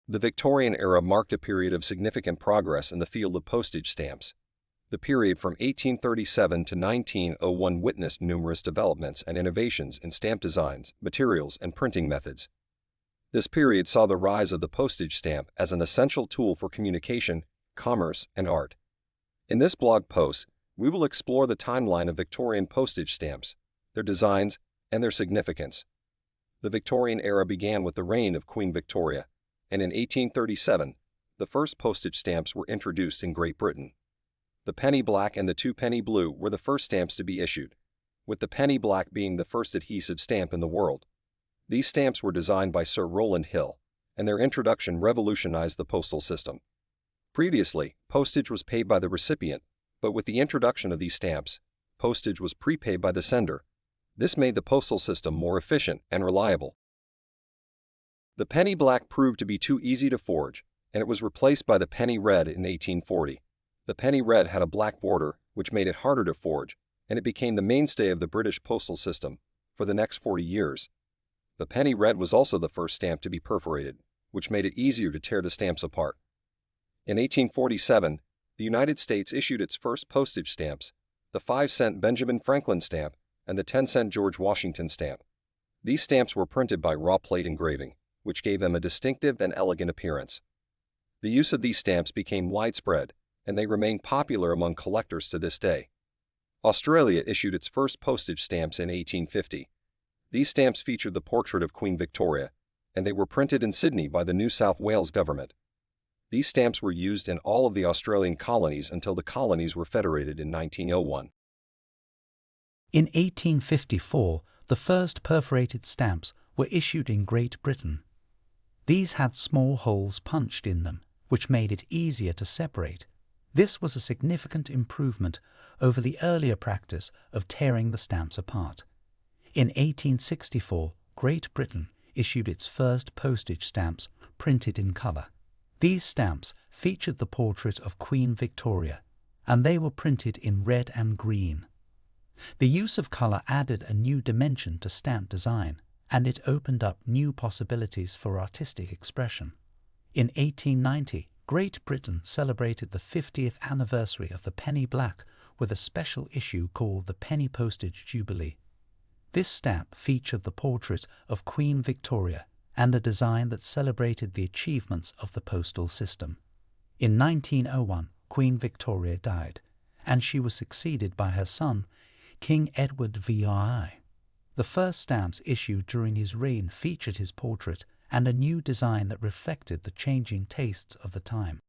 The Victorian era marked a period of significant progress in the field of postage stamps. The period from 1837 to 1901 witnessed numerous developments and innovations in stamp designs, materials, and printing methods. This period saw the rise of the postage stamp as an essential tool for communication, commerce, and art. In this blog post, we will explore the timeline of Victorian postage stamps, their designs, and their significance. The Victorian era began with the reign of Queen Victoria, and in 1837, the first postage stamps were introduced in Great Britain. The penny black and the two-penny blue were the first stamps to be issued, with the penny black being the first adhesive stamp in the world. These stamps were designed by Sir Rowland Hill, and their introduction revolutionized the postal system. Previously, postage was paid by the recipient, but with the introduction of these stamps, postage was prepaid by the sender. This made the postal system more efficient and reliable. The penny black proved to be too easy to forge, and it was replaced by the penny red in 1840. The penny red had a black border, which made it harder to forge, and it became the mainstay of the British postal system for the next 40 years. The penny red was also the first stamp to be perforated, which made it easier to tear the stamps apart. In 1847, the United States issued its first postage stamps, the 5-cent Benjamin Franklin stamp and the 10-cent George Washington stamp. These stamps were printed by raw plate engraving, which gave them a distinctive and elegant appearance. The use of these stamps became widespread, and they remain popular among collectors to this day. Australia issued its first postage stamps in 1850. These stamps featured the portrait of Queen Victoria, and they were printed in Sydney by the New South Wales government. These stamps were used in all of the Australian colonies until the colonies were federated in 1901. In 1854, the first perforated stamps were issued in Great Britain. These had small holes punched in them, which made it easier to separate. This was a significant improvement over the earlier practice of tearing the stamps apart. In 1864, Great Britain issued its first postage stamps printed in colour. These stamps featured the portrait of Queen Victoria, and they were printed in red and green. The use of colour added a new dimension to stamp design, and it opened up new possibilities for artistic expression. In 1890, Great Britain celebrated the 50th anniversary of the penny black with a special issue called the Penny Postage Jubilee. This stamp featured the portrait of Queen Victoria and a design that celebrated the achievements of the postal system. In 1901, Queen Victoria died, and she was succeeded by her son, King Edward VI. The first stamps issued during his reign featured his portrait and a new design that reflected the changing tastes of the time.